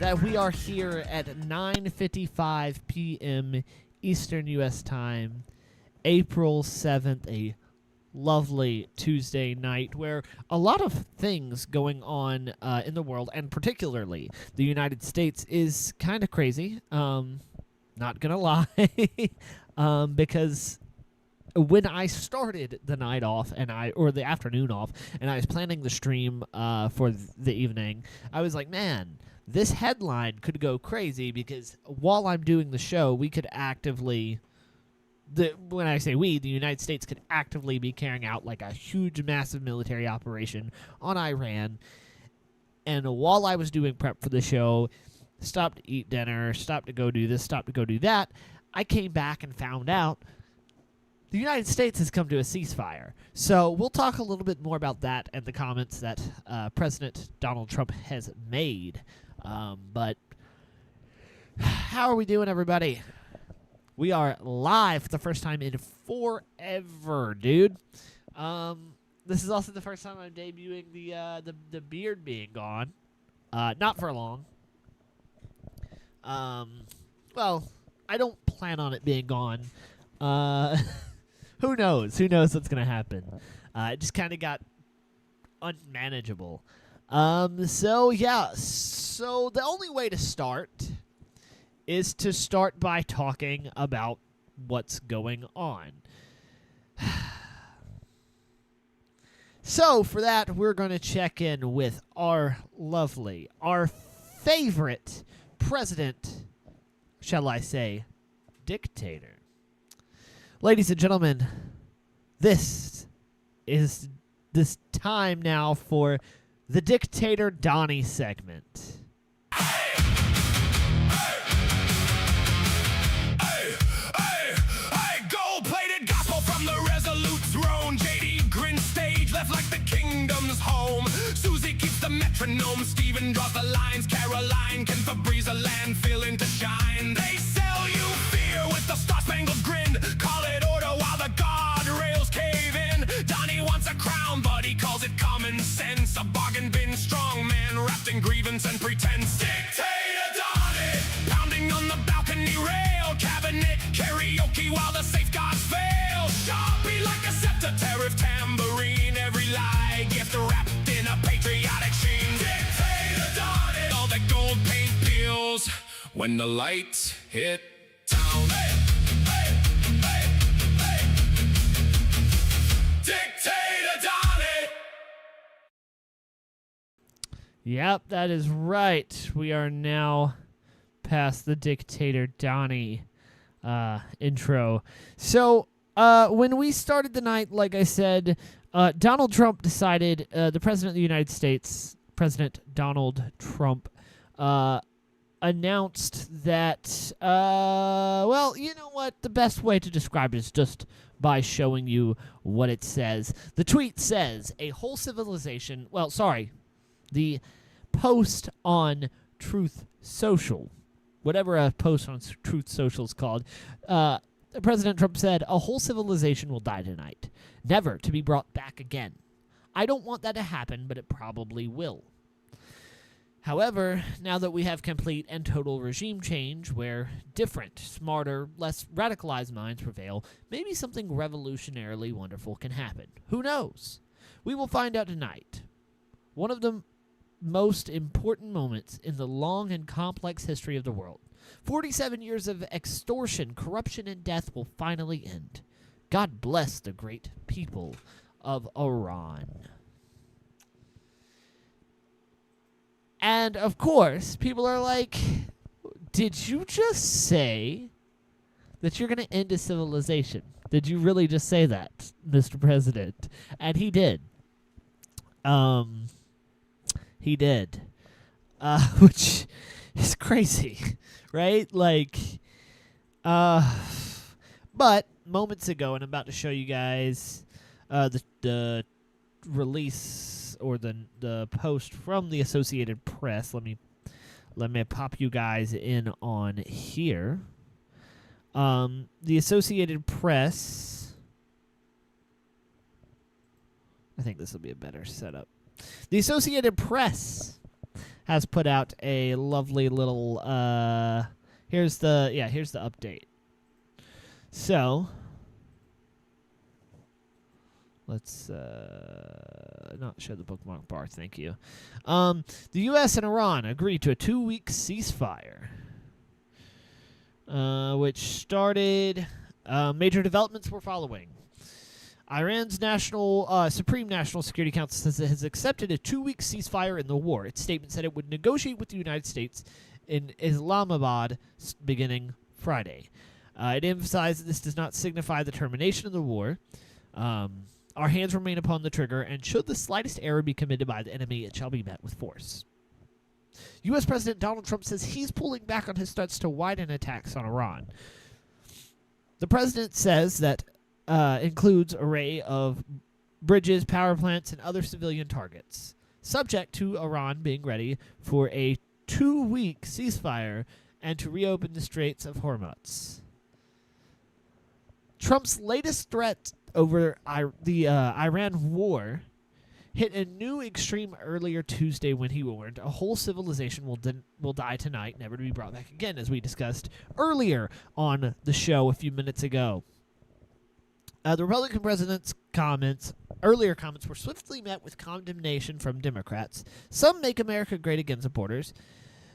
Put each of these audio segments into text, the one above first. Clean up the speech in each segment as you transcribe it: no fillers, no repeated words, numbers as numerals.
that we are here at 9:55 p.m. Eastern U.S. time, April 7th, a lovely Tuesday night where a lot of things going on in the world, and particularly the United States, is kind of crazy. Not gonna lie, because when I started the night off or the afternoon off, and I was planning the stream for the evening, I was like, man, this headline could go crazy because while I'm doing the show, we could actively, when I say we, the United States could actively be carrying out like a huge, massive military operation on Iran. And while I was doing prep for the show, stopped to eat dinner, stopped to go do this, stopped to go do that, I came back and found out the United States has come to a ceasefire. So we'll talk a little bit more about that and the comments that President Donald Trump has made. But how are we doing, everybody? We are live for the first time in forever, dude. This is also the first time I'm debuting the beard being gone. Not for long. Well, I don't plan on it being gone. Who knows? Who knows what's going to happen? It just kind of got unmanageable. So the only way to start is to start by talking about what's going on. So for that, we're going to check in with our favorite president, shall I say, dictator. Ladies and gentlemen, this is this time now for the Dictator Donnie segment. Gold-plated gospel from the resolute throne. JD grin stage left like the kingdom's home. Susie keeps the metronome. Stephen draws the lines. Caroline can Febreze a landfill into shine. They sell you fear with the star-spangled grin. Call it order while the guardrails cave in. Donnie wants a crown, but he calls it common sense. A bargain bin strong man wrapped in grievance and pretense. Dictator Donnie, pounding on the balcony rail. Cabinet karaoke while the safeguards fail. Sharpie like a scepter, tariff tambourine. Every lie gift wrapped in a patriotic sheen. Dictator Donnie, all that gold paint peels when the lights hit town. Hey, hey, hey, hey. Dictator Donnie. Yep, that is right. We are now past the Dictator Donnie intro. So, when we started the night, like I said, Donald Trump decided, the President of the United States, President Donald Trump, announced that, well, you know what? The best way to describe it is just by showing you what it says. The tweet says, a whole civilization, well, sorry, the post on Truth Social, whatever a post on Truth Social is called, President Trump said, a whole civilization will die tonight, never to be brought back again. I don't want that to happen, but it probably will. However, now that we have complete and total regime change where different, smarter, less radicalized minds prevail, maybe something revolutionarily wonderful can happen. Who knows? We will find out tonight. One of the most important moments in the long and complex history of the world. 47 years of extortion, corruption, and death will finally end. God bless the great people of Iran. And, of course, people are like, did you just say that you're going to end a civilization? Did you really just say that, Mr. President? And he did. He did. Which is crazy, right? Like, but moments ago, and I'm about to show you guys the release or the post from the Associated Press. Let me pop you guys in on here. The Associated Press. I think this will be a better setup. The Associated Press has put out a lovely little here's the update. So let's not show the bookmark bar, thank you. The U.S. and Iran agreed to a 2-week ceasefire, which started. Major developments were following. Iran's Supreme National Security Council says it has accepted a 2-week ceasefire in the war. Its statement said it would negotiate with the United States in Islamabad beginning Friday. It emphasized that this does not signify the termination of the war. Our hands remain upon the trigger, and should the slightest error be committed by the enemy, it shall be met with force. U.S. President Donald Trump says he's pulling back on his threats to widen attacks on Iran. The president says that includes array of bridges, power plants, and other civilian targets, subject to Iran being ready for a 2-week ceasefire and to reopen the Straits of Hormuz. Trump's latest threat over the Iran war hit a new extreme earlier Tuesday when he warned a whole civilization will die tonight, never to be brought back again, as we discussed earlier on the show a few minutes ago. The Republican president's earlier comments were swiftly met with condemnation from Democrats. Some Make America Great Again supporters,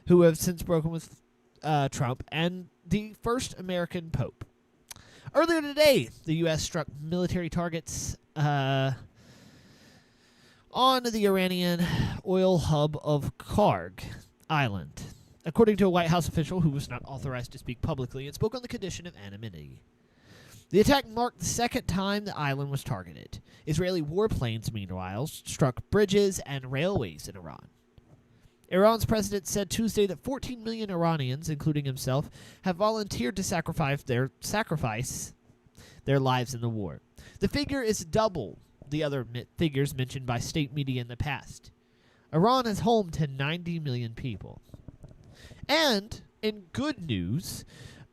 who have since broken with Trump, and the first American Pope. Earlier today, the U.S. struck military targets on the Iranian oil hub of Karg Island, according to a White House official who was not authorized to speak publicly and spoke on the condition of anonymity. The attack marked the second time the island was targeted. Israeli warplanes, meanwhile, struck bridges and railways in Iran. Iran's president said Tuesday that 14 million Iranians, including himself, have volunteered to sacrifice their lives in the war. The figure is double the other figures mentioned by state media in the past. Iran is home to 90 million people. And, in good news,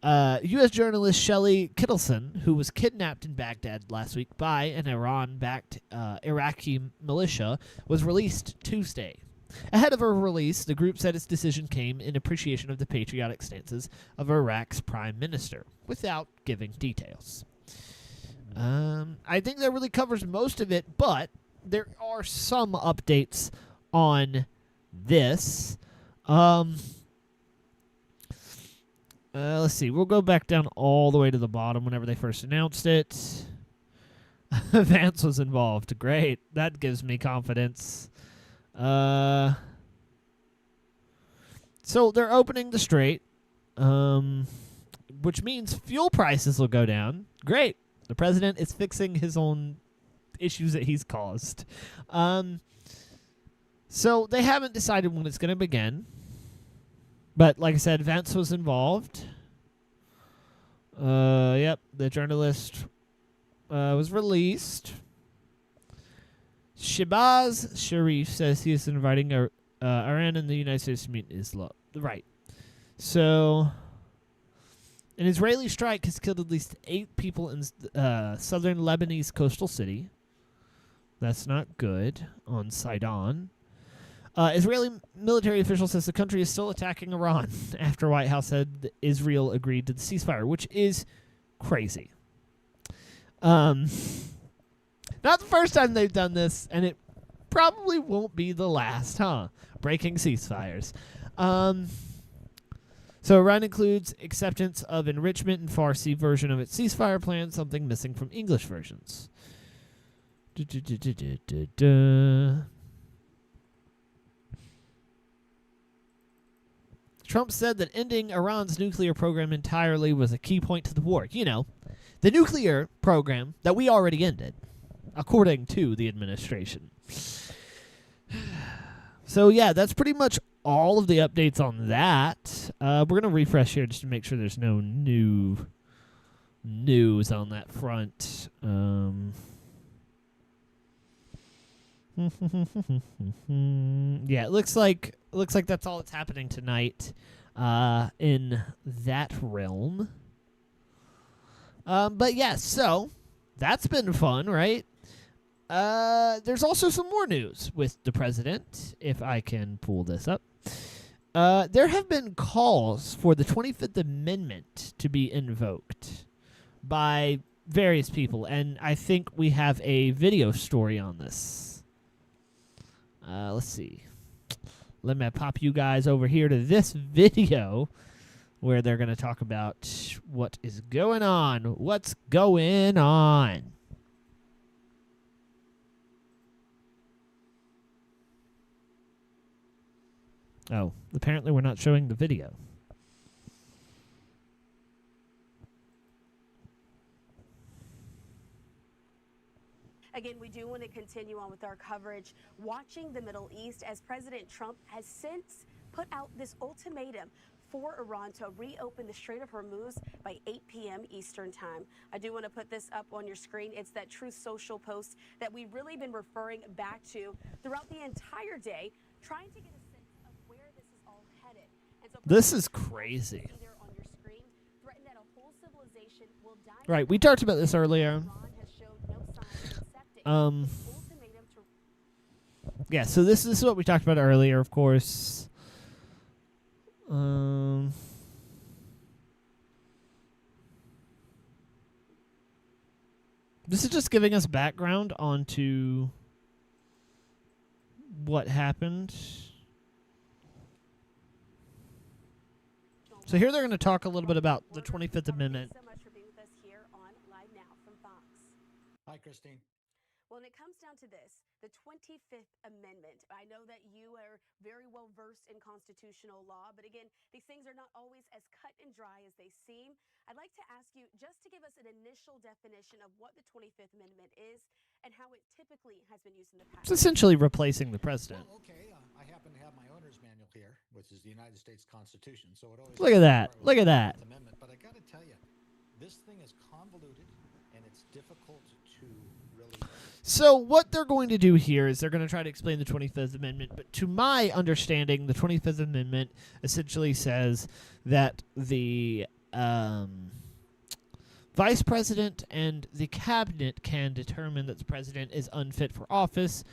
U.S. journalist Shelley Kittleson, who was kidnapped in Baghdad last week by an Iran-backed Iraqi militia, was released Tuesday. Ahead of her release, the group said its decision came in appreciation of the patriotic stances of Iraq's prime minister, without giving details. I think that really covers most of it, but there are some updates on this. Let's see. We'll go back down all the way to the bottom whenever they first announced it. Vance was involved. Great. That gives me confidence. So they're opening the strait, which means fuel prices will go down. Great. The president is fixing his own issues that he's caused. So they haven't decided when it's going to begin. But like I said, Vance was involved. Yep, the journalist was released. Shehbaz Sharif says he is inviting Iran and the United States to meet Islam. Right. So, an Israeli strike has killed at least 8 people in southern Lebanese coastal city. That's not good. On Sidon. Israeli military official says the country is still attacking Iran after White House said that Israel agreed to the ceasefire, which is crazy. Not the first time they've done this, and it probably won't be the last, huh? Breaking ceasefires. So Iran includes acceptance of enrichment in Farsi version of its ceasefire plan, something missing from English versions. Trump said that ending Iran's nuclear program entirely was a key point to the war. You know, the nuclear program that we already ended, according to the administration. So, yeah, that's pretty much all of the updates on that. We're going to refresh here just to make sure there's no new news on that front. Yeah, it looks like that's all that's happening tonight in that realm. But yeah, so that's been fun, right? There's also some more news with the president, if I can pull this up. There have been calls for the 25th Amendment to be invoked by various people, and I think we have a video story on this. Let's see. Let me pop you guys over here to this video where they're going to talk about what is going on. What's going on? Oh, apparently we're not showing the video. Again, we do want to continue on with our coverage, watching the Middle East as President Trump has since put out this ultimatum for Iran to reopen the Strait of Hormuz by 8 p.m. Eastern time. I do want to put this up on your screen. It's that Truth Social post that we've really been referring back to throughout the entire day, trying to get a sense of where this is all headed. And so this is crazy. there on your screen, threatened that a whole civilization will die. Right, we talked about this earlier. Iran has showed no signs of accepting ultimatum to Yeah, so this is what we talked about earlier, of course. This is just giving us background onto what happened. So here they're going to talk a little bit about the 25th Amendment. Thank you so much for being with us here on Live Now from Fox. Hi, Christine. Well, when it comes down to this, the 25th Amendment, I know that you are very well versed in constitutional law, but again, these things are not always as cut and dry as they seem. I'd like to ask you just to give us an initial definition of what the 25th Amendment is and how it typically has been used in the past. It's essentially replacing the president. Well, okay, I happen to have my owner's manual here, which is the United States Constitution. So it always Look at that. Look at that. Amendment, but I got to tell you, this thing is convoluted and it's difficult to really. So what they're going to do here is they're going to try to explain the 25th Amendment, but to my understanding, the 25th Amendment essentially says that the vice president and the cabinet can determine that the president is unfit for office,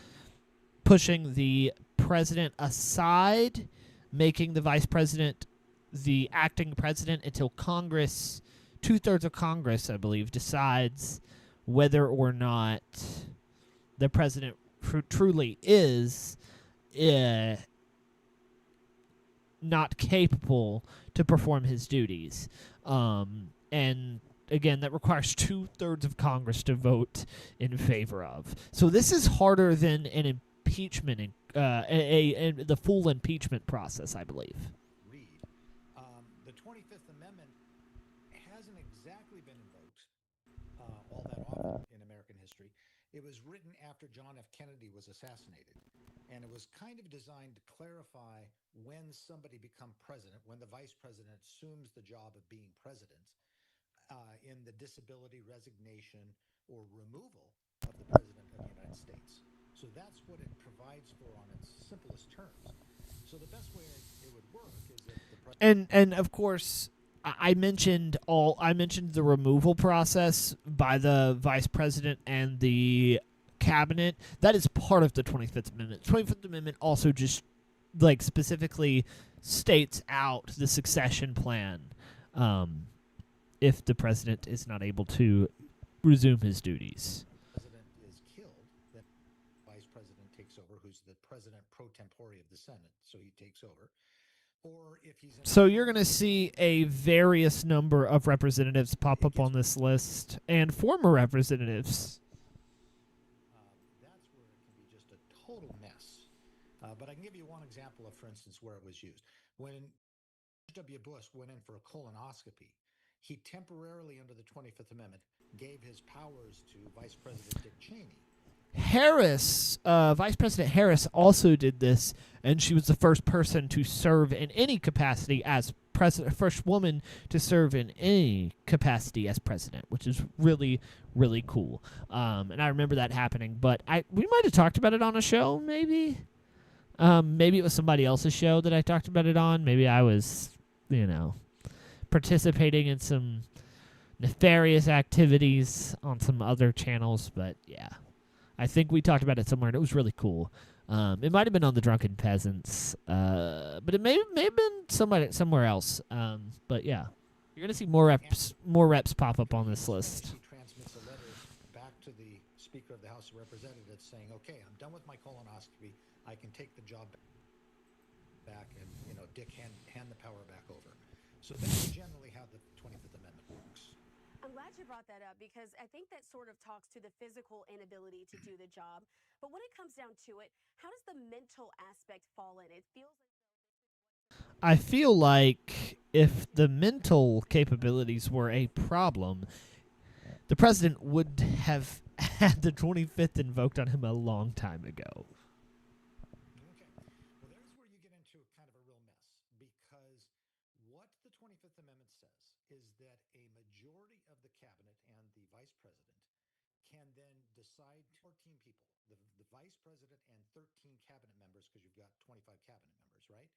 pushing the president aside, making the vice president the acting president until Congress, 2/3 of Congress, I believe, decides whether or not the president truly is not capable to perform his duties. And again, that requires 2/3 of Congress to vote in favor of. So this is harder than an impeachment, the full impeachment process, I believe. Read. The 25th Amendment hasn't exactly been invoked all that often in American history. It was written after John F. Kennedy was assassinated, and it was kind of designed to clarify when somebody becomes president, when the vice president assumes the job of being president, in the disability, resignation, or removal of the president of the United States. So that's what it provides for on its simplest terms. So the best way it would work is if the president... And of course, I mentioned the removal process by the vice president and the cabinet. That is part of the 25th Amendment. The 25th Amendment also just specifically states out the succession plan if the president is not able to resume his duties. President is killed, then vice president takes over, who's the president pro tempore of the Senate, so he takes over. Or if he's So you're going to see a various number of representatives pop up on this list, and former representatives. That's where it can be just a total mess. But I can give you one example of, for instance, where it was used. When George W. Bush went in for a colonoscopy, he temporarily, under the 25th Amendment, gave his powers to Vice President Dick Cheney. Harris, Vice President Harris also did this, and she was the first person to serve in any capacity as president, first woman to serve in any capacity as president, which is really, really cool. And I remember that happening, but we might have talked about it on a show, maybe. Maybe it was somebody else's show that I talked about it on. Maybe I was, participating in some nefarious activities on some other channels, but yeah. I think we talked about it somewhere, and it was really cool. It might have been on the Drunken Peasants, but it may have been somewhere else. But yeah, you're gonna see more reps pop up on this list. He transmits a letter back to the Speaker of the House of Representatives saying, "Okay, I'm done with my colonoscopy. I can take the job back, and Dick hand the power back over." So that's generally how the 25th Amendment works. I'm glad you brought that up because I think that sort of talks to the physical inability to do the job. But when it comes down to it, how does the mental aspect fall in? It feels like I feel like if the mental capabilities were a problem, the president would have had the 25th invoked on him a long time ago. Okay. Well, there's where you get into kind of a real mess because what the 25th Amendment says is that a majority of the cabinet and the vice president can then decide 14 people, the vice president and 13 cabinet members, because you've got 25 cabinet members, right?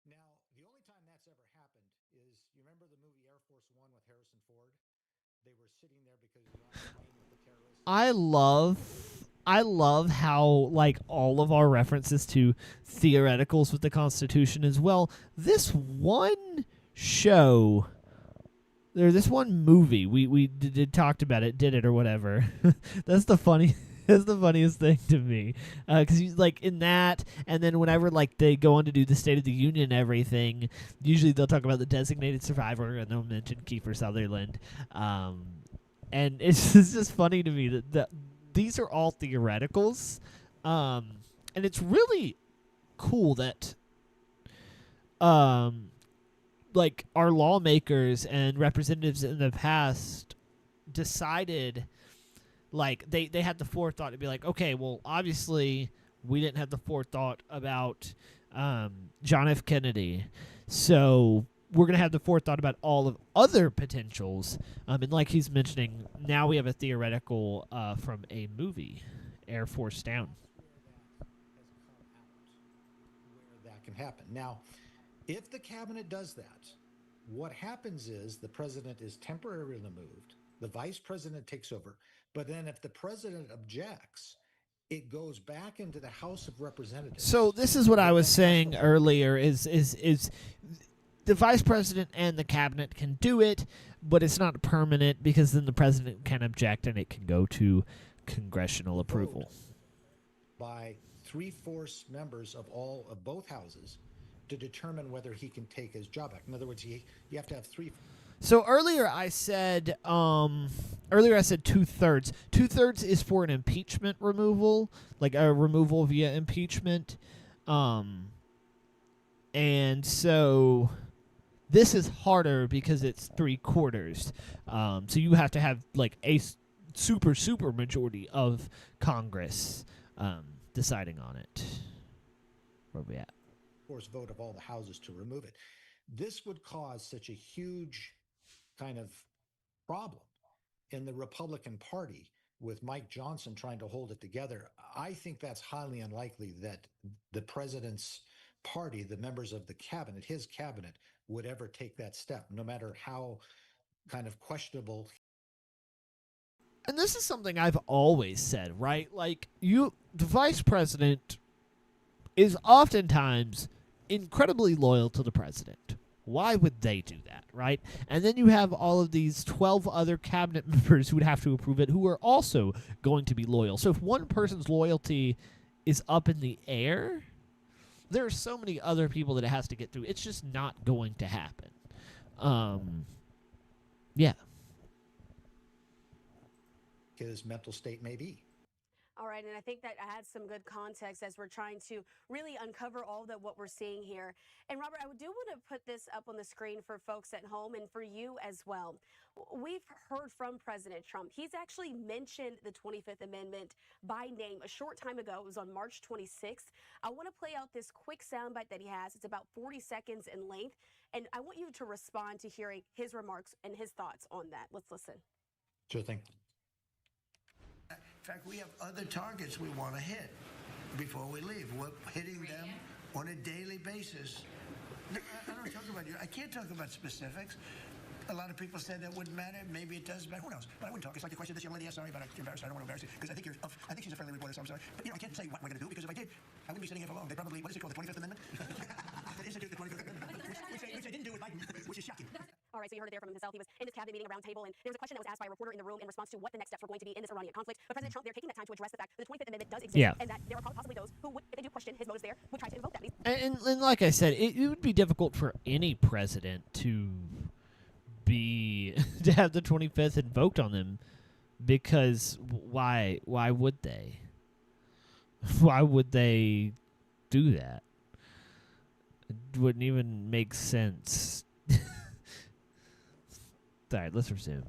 Now, the only time that's ever happened is, you remember the movie Air Force One with Harrison Ford? They were sitting there because he was on a plane with the terrorists. I love how, like, all of our references to theoreticals with the Constitution as well. This one show, or this one movie, we talked about it, did it or whatever. That's the funniest thing to me, because he's like in that, and then whenever like they go on to do the State of the Union and everything, usually they'll talk about the designated survivor and they'll mention Kiefer Sutherland, and it's just funny to me that these are all theoreticals, and it's really cool that like our lawmakers and representatives in the past decided, like they had the forethought to be like, okay, well, obviously we didn't have the forethought about John F. Kennedy, so we're going to have the forethought about all of other potentials. And like he's mentioning, now we have a theoretical from a movie, Air Force Down. Where that can happen. Now, if the cabinet does that, what happens is the president is temporarily removed, the vice president takes over, but then if the president objects, it goes back into the House of Representatives. So this is what I was saying earlier, is the vice president and the cabinet can do it, but it's not permanent because then the president can object and it can go to congressional approval. By 3/4 members of both houses to determine whether he can take his job back. In other words, you have to have 3. So earlier I said 2/3. 2/3 is for an impeachment removal, like a removal via impeachment. And so this is harder because it's 3/4. So you have to have like a super majority of Congress deciding on it. Where are we at? Vote of all the houses to remove it. This would cause such a huge kind of problem in the Republican Party with Mike Johnson trying to hold it together. I think that's highly unlikely that the president's party, the members of the cabinet, his cabinet, would ever take that step, no matter how kind of questionable. And this is something I've always said, right? Like, the vice president is oftentimes incredibly loyal to the president. Why would they do that, right? And then you have all of these 12 other cabinet members who would have to approve it, who are also going to be loyal. So if one person's loyalty is up in the air, there are so many other people that it has to get through. It's just not going to happen. Yeah. His mental state may be. All right, and I think that adds some good context as we're trying to really uncover all that what we're seeing here. And Robert, I do want to put this up on the screen for folks at home and for you as well. We've heard from President Trump. He's actually mentioned the 25th Amendment by name a short time ago. It was on March 26th. I want to play out this quick soundbite that he has. It's about 40 seconds in length, and I want you to respond to hearing his remarks and his thoughts on that. Let's listen. Sure thing. In fact, we have other targets we want to hit before we leave. We're hitting them on a daily basis. I don't talk about you. I can't talk about specifics. A lot of people said that wouldn't matter. Maybe it does, but who knows? But I wouldn't talk. It's like the question this young lady asked. Sorry, but I'm embarrassed. I don't want to embarrass you because I think she's a friendly reporter, so I'm sorry. But I can't say what we're going to do because if I did, I wouldn't be sitting here for long. They probably, what is it called, the 25th Amendment? They institute the 25th Amendment, which they didn't do with Biden, which is shocking. All right, so you heard it there from himself. He was in this cabinet meeting, a round table, and there was a question that was asked by a reporter in the room in response to what the next steps were going to be in this Iranian conflict. But President Trump, they're taking that time to address the fact that the 25th Amendment does exist, and that there are possibly those who, would, if they do question his motives there, would try to invoke that. And like I said, it would be difficult for any president to have the 25th invoked on them, because why would they? Why would they do that? It wouldn't even make sense. All right, let's resume.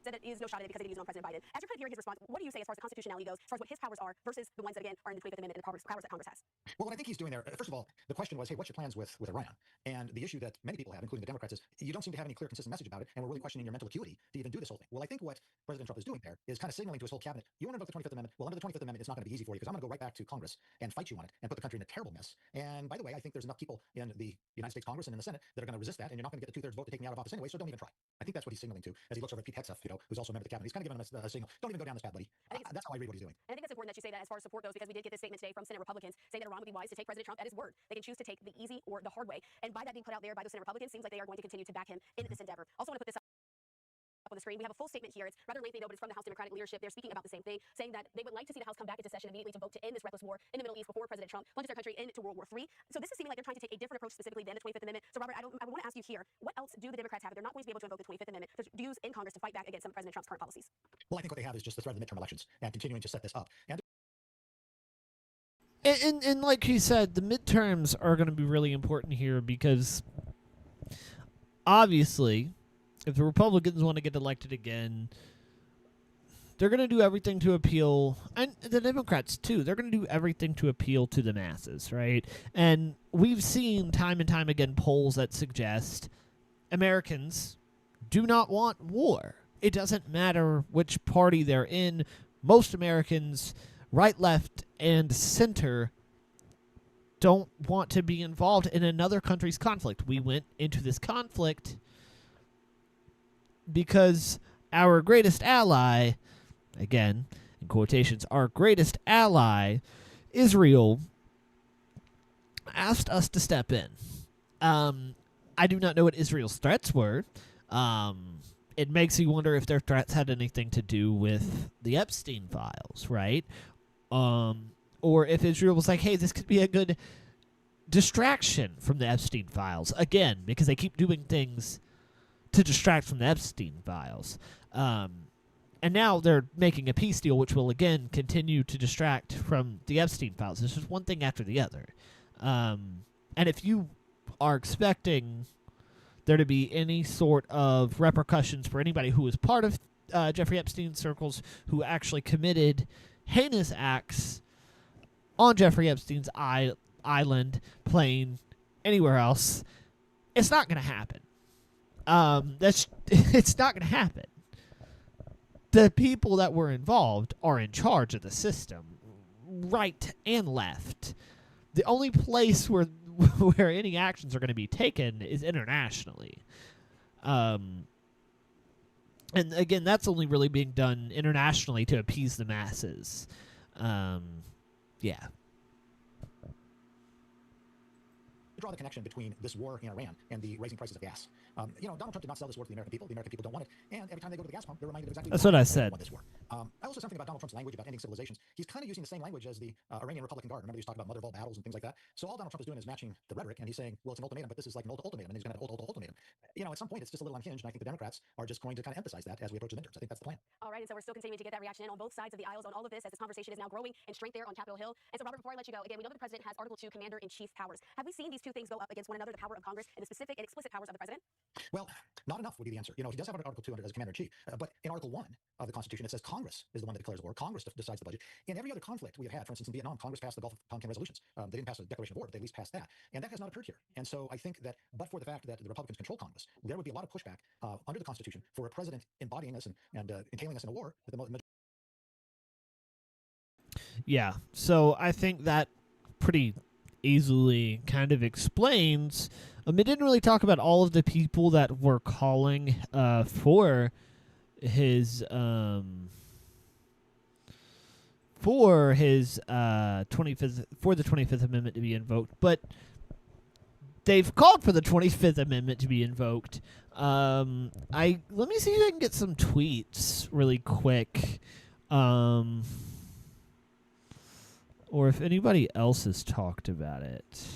Said that is no shot at it because it is on President Biden. After kind of hearing his response, what do you say as far as the constitutionality goes, as far as what his powers are versus the ones that, again, are in the 25th Amendment and the powers that Congress has? Well, what I think he's doing there, first of all, the question was, hey, what's your plans with Iran? And the issue that many people have, including the Democrats, is you don't seem to have any clear, consistent message about it, and we're really questioning your mental acuity to even do this whole thing. Well, I think what President Trump is doing there is kind of signaling to his whole cabinet, you want to invoke the 25th Amendment? Well, under the 25th Amendment, it's not going to be easy for you because I'm going to go right back to Congress and fight you on it and put the country in a terrible mess. And by the way, I think there's enough people in the United States Congress and in the Senate that are going to resist that, and you're not going to get the 2/3 vote to take me out of office anyway, so don't even try. I think that's what he's signaling to as he looks over at Pete Hegseth, who's also a member of the cabinet. He's kind of giving him a signal. Don't even go down this path, buddy. That's how I read what he's doing. And I think that's important that you say that as far as support goes, because we did get this statement today from Senate Republicans saying that Iran would be wise to take President Trump at his word. They can choose to take the easy or the hard way. And by that being put out there by those Senate Republicans, seems like they are going to continue to back him in this endeavor. Also want to put this up on the screen. We have a full statement here. It's rather lengthy, though, but it's from the House Democratic leadership. They're speaking about the same thing, saying that they would like to see the House come back into session immediately to vote to end this reckless war in the Middle East before President Trump plunges our country into World War III. So this is seeming like they're trying to take a different approach specifically than the 25th Amendment. So Robert, I want to ask you here, what else do the Democrats have if they're not going to be able to invoke the 25th Amendment to use in Congress to fight back against some of President Trump's current policies? Well, I think what they have is just the threat of the midterm elections and continuing to set this up. And like he said, the midterms are going to be really important here because obviously, if the Republicans want to get elected again, they're going to do everything to appeal, and the Democrats too, they're going to do everything to appeal to the masses, right? And we've seen time and time again polls that suggest Americans do not want war. It doesn't matter which party they're in. Most Americans, right, left, and center, don't want to be involved in another country's conflict. We went into this conflict because our greatest ally, again, in quotations, our greatest ally, Israel, asked us to step in. I do not know what Israel's threats were. It makes you wonder if their threats had anything to do with the Epstein Files, right? Or if Israel was like, hey, this could be a good distraction from the Epstein Files. Again, because they keep doing things to distract from the Epstein Files. And now they're making a peace deal, which will, again, continue to distract from the Epstein Files. This is one thing after the other. And if you are expecting there to be any sort of repercussions for anybody who was part of Jeffrey Epstein's circles, who actually committed heinous acts on Jeffrey Epstein's island, plane, anywhere else, it's not going to happen. It's not going to happen. The people that were involved are in charge of the system, right and left. The only place where any actions are going to be taken is internationally. And again, that's only really being done internationally to appease the masses. Yeah. Draw the connection between this war in Iran and the raising prices of gas. Donald Trump did not sell this war to the American people. The American people don't want it. And every time they go to the gas pump, they're reminded of exactly that's what I they said. want this war. I also something about Donald Trump's language about ending civilizations. He's kind of using the same language as the Iranian Republican Guard. Remember, he was talking about mother of all battles and things like that. So all Donald Trump is doing is matching the rhetoric, and he's saying, well, it's an ultimatum, but this is like an ultimatum, and he's going to have an ultimatum. At some point, it's just a little unhinged, and I think the Democrats are just going to kind of emphasize that as we approach the midterms. I think that's the plan. All right, and so we're still continuing to get that reaction in on both sides of the aisles on all of this as this conversation is now growing in strength there on Capitol Hill. And so, Robert, before I let you go, again, we know that the president has Article 2 Commander-in-Chief powers. Have we seen these two things go up against one another, the power of Congress and the specific and explicit powers of the president? Well, not enough would be the answer. He does have Article 2 as Commander-in-Chief, but in Article 1 of the Constitution, it says Congress is the one that declares war. Congress decides the budget. In every other conflict we have had, for instance, in Vietnam, Congress passed the Gulf of Tonkin resolutions. They didn't pass a declaration of war, but they at least passed that. And that has not occurred here. And so I think that, but for the fact that the Republicans control Congress, there would be a lot of pushback under the Constitution for a president embodying us and entailing us in a war. Yeah, so I think that pretty easily kind of explains It didn't really talk about all of the people that were calling for his 25th Amendment to be invoked, but they've called for the 25th Amendment to be invoked. Let me see if I can get some tweets really quick, or if anybody else has talked about it.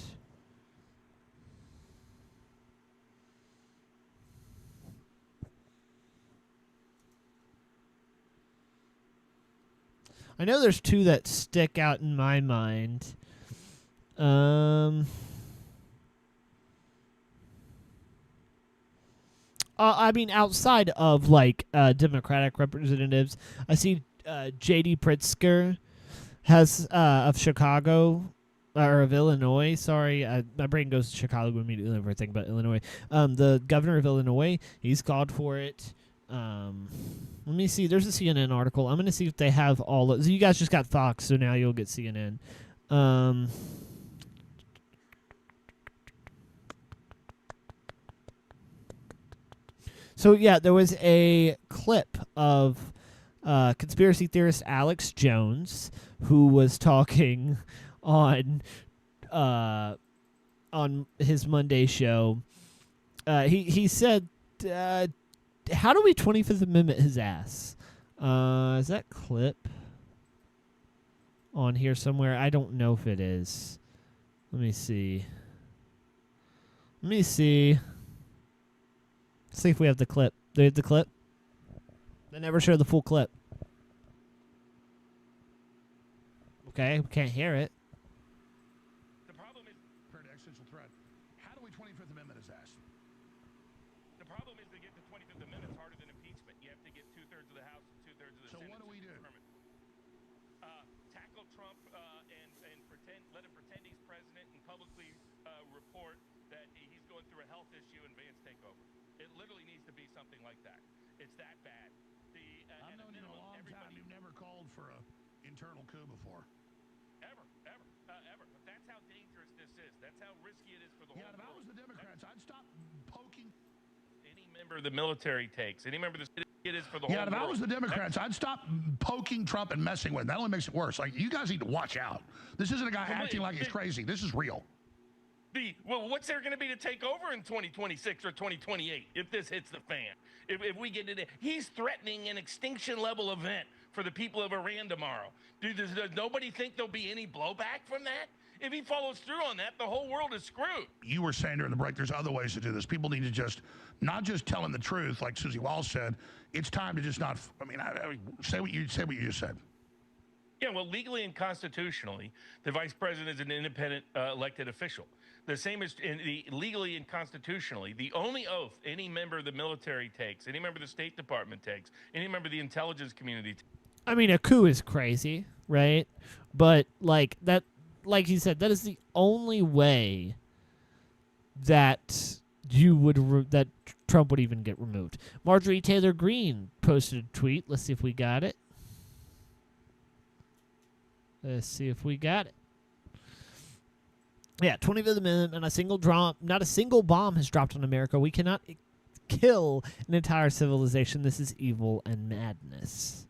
I know there's two that stick out in my mind. I mean, outside of, like, Democratic representatives, I see J.D. Pritzker has of Chicago, or of Illinois, sorry. My brain goes to Chicago immediately over everything but Illinois. The governor of Illinois, he's called for it. Let me see. There's a CNN article. I'm going to see if they have all of... So you guys just got Fox, so now you'll get CNN. So, yeah, there was a clip of conspiracy theorist Alex Jones, who was talking on his Monday show. He said... how do we 25th Amendment his ass? Is that clip on here somewhere? I don't know if it is. Let me see. Let's see if we have the clip. Do we have the clip? They never show the full clip. Okay, we can't hear it. The problem is an existential threat. How do we 25th Amendment his ass? The problem is to get the 25th Amendment harder than impeachment. You have to get 2/3 of the House and 2/3 of the Senate. So what do we do? Tackle Trump and pretend, let him pretend he's president and publicly report that he's going through a health issue and Vance take over. It literally needs to be something like that. It's that bad. I've known you a long time. You've never called for an internal coup before. Ever. But that's how dangerous this is. That's how risky it is for the whole world. Yeah, if I was the Democrats, I'd stop poking any member of the military takes. Any member of the it is for the whole world. Yeah, if I was the Democrats, I'd stop poking Trump and messing with him. That only makes it worse. Like, you guys need to watch out. This isn't a guy acting like he's crazy. This is real. Well, what's there going to be to take over in 2026 or 2028 if this hits the fan? If we get it, he's threatening an extinction-level event for the people of Iran tomorrow. Does nobody think there'll be any blowback from that? If he follows through on that, the whole world is screwed. You were saying during the break, there's other ways to do this. People need to not just tell him the truth, like Susie Walsh said. It's time to just not. I mean, say what you just said. Yeah, well, legally and constitutionally, the vice president is an independent elected official. The same as legally and constitutionally, the only oath any member of the military takes, any member of the State Department takes, any member of the intelligence community takes. I mean, a coup is crazy, right? But like you said, that is the only way that that Trump would even get removed. Marjorie Taylor Greene posted a tweet. Let's see if we got it. Yeah, 25th Amendment, and not a single bomb has dropped on America. We cannot kill an entire civilization. This is evil and madness.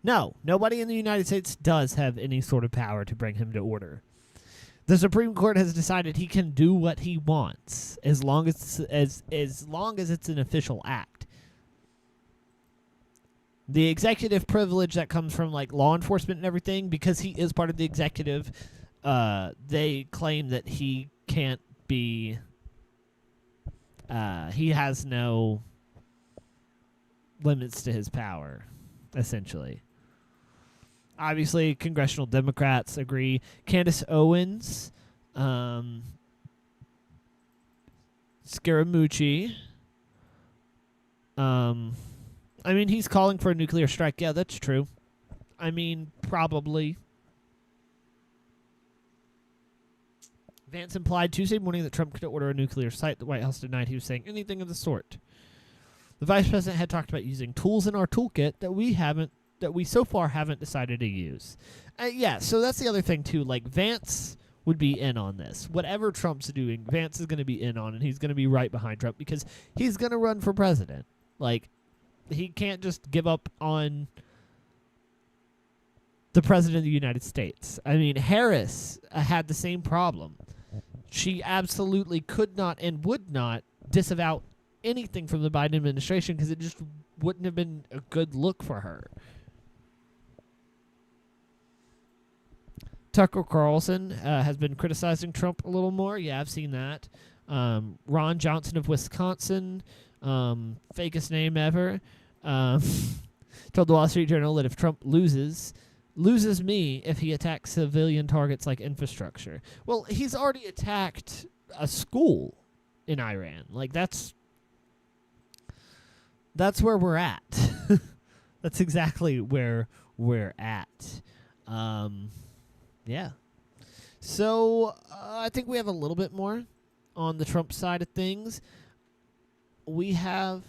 No, nobody in the United States does have any sort of power to bring him to order. The Supreme Court has decided he can do what he wants as long as it's an official act. The executive privilege that comes from like law enforcement and everything, because he is part of the executive, they claim that he can't be. He has no limits to his power, essentially. Obviously, congressional Democrats agree. Candace Owens, Scaramucci. I mean, he's calling for a nuclear strike. Yeah, that's true. I mean, probably. Vance implied Tuesday morning that Trump could order a nuclear site. The White House denied he was saying anything of the sort. The vice president had talked about using tools in our toolkit that we so far haven't decided to use. Yeah, so that's the other thing, too. Like, Vance would be in on this. Whatever Trump's doing, Vance is going to be in on, and he's going to be right behind Trump because he's going to run for president. Like, he can't just give up on the president of the United States. I mean, Harris had the same problem. She absolutely could not and would not disavow anything from the Biden administration because it just wouldn't have been a good look for her. Tucker Carlson has been criticizing Trump a little more. Yeah, I've seen that. Ron Johnson of Wisconsin, fakest name ever, told the Wall Street Journal that if Trump loses me if he attacks civilian targets like infrastructure. Well, he's already attacked a school in Iran. Like, that's where we're at. That's exactly where we're at. Yeah. So I think we have a little bit more on the Trump side of things. We have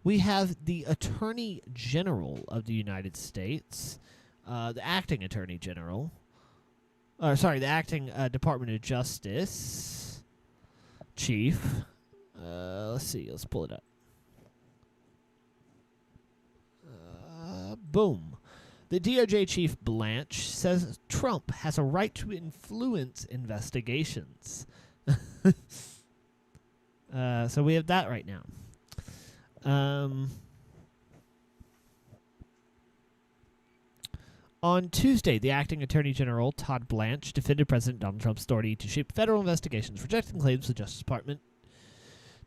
the Attorney General of the United States, the acting Attorney General, the acting Department of Justice Chief. Let's see. Let's pull it up. Boom. The DOJ chief Blanche says Trump has a right to influence investigations. So we have that right now. On Tuesday, the acting Attorney General, Todd Blanche, defended President Donald Trump's authority to shape federal investigations, rejecting claims the Justice Department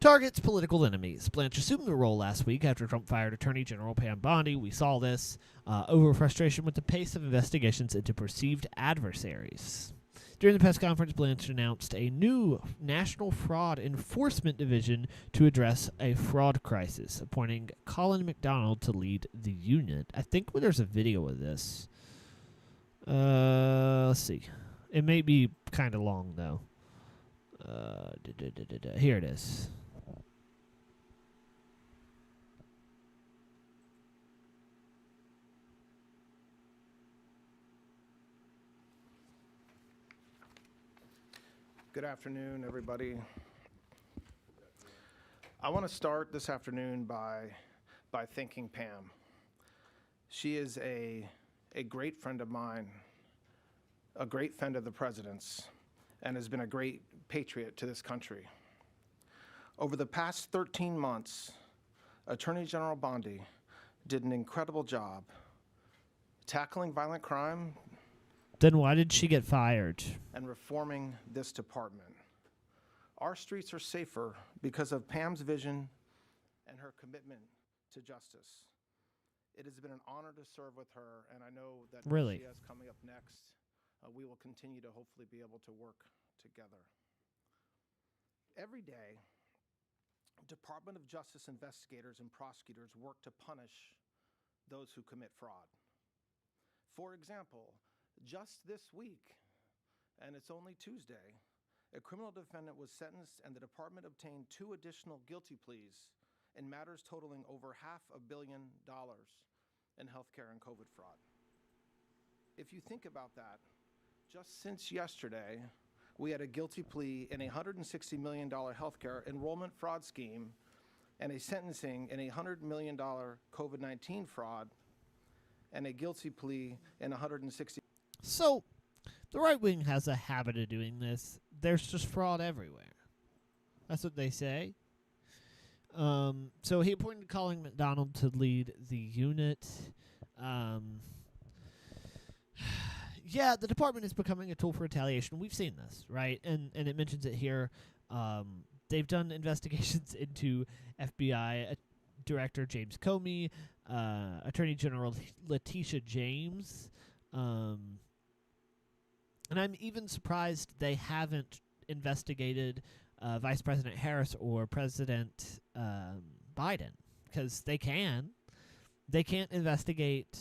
targets political enemies. Blanche assumed the role last week after Trump fired Attorney General Pam Bondi. We saw this over frustration with the pace of investigations into perceived adversaries. During the press conference, Blanche announced a new National Fraud Enforcement Division to address a fraud crisis, appointing Colin McDonald to lead the unit. I think there's a video of this. Let's see. It may be kind of long, though. Here it is. Good afternoon, everybody. I want to start this afternoon by thanking Pam. She is a great friend of mine, a great friend of the president's, and has been a great patriot to this country. Over the past 13 months, Attorney General Bondi did an incredible job tackling violent crime. Then why did she get fired? And reforming this department. Our streets are safer because of Pam's vision and her commitment to justice. It has been an honor to serve with her, and I know that Really? she has coming up next. We will continue to hopefully be able to work together. Every day, Department of Justice investigators and prosecutors work to punish those who commit fraud. For example, just this week, and it's only Tuesday, a criminal defendant was sentenced and the department obtained 2 additional guilty pleas in matters totaling over $500 million in healthcare and COVID fraud. If you think about that, just since yesterday, we had a guilty plea in a $160 million healthcare enrollment fraud scheme and a sentencing in a $100 million COVID-19 fraud and a guilty plea in $160. So, the right wing has a habit of doing this. There's just fraud everywhere. That's what they say. So he appointed Colin McDonald to lead the unit. Yeah, the department is becoming a tool for retaliation. We've seen this, right? And it mentions it here. They've done investigations into FBI Director James Comey, Attorney General Letitia James, and I'm even surprised they haven't investigated Vice President Harris or President Biden, because they can. They can't investigate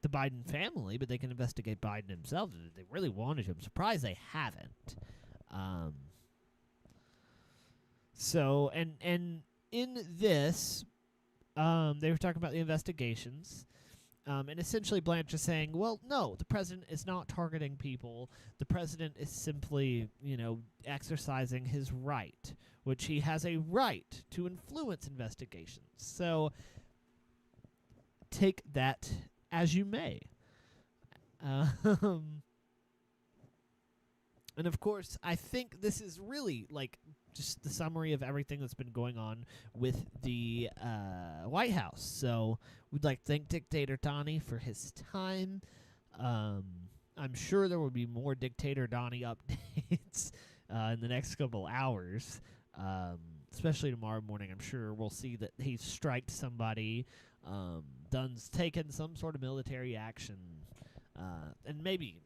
the Biden family, but they can investigate Biden himself if they really wanted to. I'm surprised they haven't. So, and in this, they were talking about the investigations. And essentially Blanche is saying, well, no, the president is not targeting people. The president is simply, exercising his right, which he has a right to influence investigations. So take that as you may. And of course, I think this is really just the summary of everything that's been going on with the White House. So we'd like to thank Dictator Donnie for his time. I'm sure there will be more Dictator Donnie updates in the next couple hours, especially tomorrow morning. I'm sure we'll see that he's striked somebody, done's taken some sort of military action, and maybe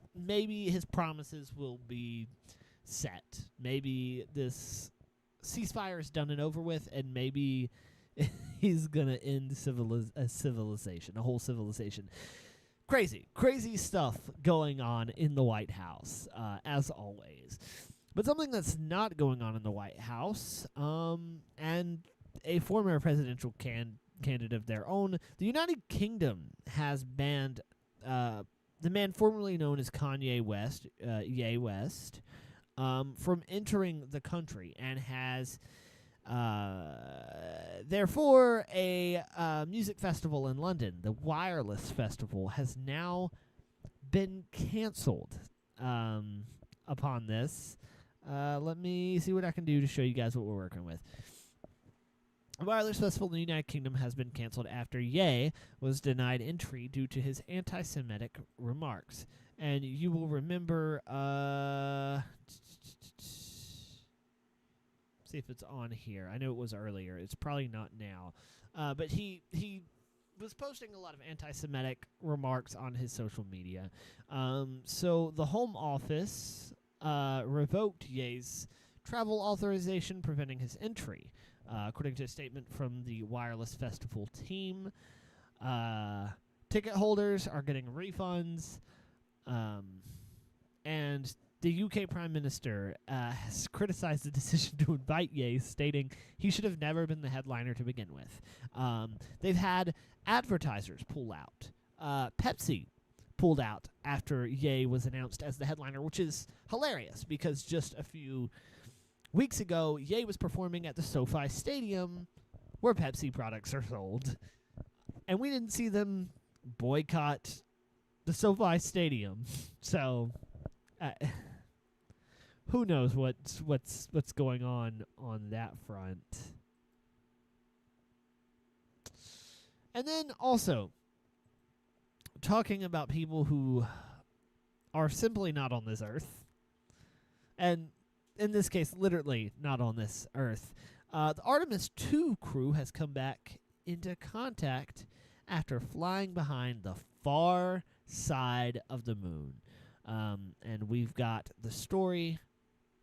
his promises will be set. Maybe this ceasefire is done and over with, and maybe he's gonna end a whole civilization. Crazy stuff going on in the White House, as always. But something that's not going on in the White House, and a former presidential candidate of their own, the United Kingdom has banned the man formerly known as Kanye West, Ye West, from entering the country, and has therefore a music festival in London, the Wireless Festival, has now been canceled upon this. Let me see what I can do to show you guys what we're working with. The Wireless Festival in the United Kingdom has been canceled after Ye was denied entry due to his anti-Semitic remarks. And you will remember, see if it's on here. I know it was earlier. It's probably not now. But he was posting a lot of anti-Semitic remarks on his social media. So the Home Office revoked Ye's travel authorization, preventing his entry. According to a statement from the Wireless Festival team, ticket holders are getting refunds, and the UK Prime Minister has criticized the decision to invite Ye, stating he should have never been the headliner to begin with. They've had advertisers pull out. Pepsi pulled out after Ye was announced as the headliner, which is hilarious because just a few weeks ago, Ye was performing at the SoFi Stadium, where Pepsi products are sold, and we didn't see them boycott the SoFi Stadium. So, who knows what's going on that front? And then also, talking about people who are simply not on this earth, and in this case, literally not on this earth. The Artemis 2 crew has come back into contact after flying behind the far side of the moon. And we've got the story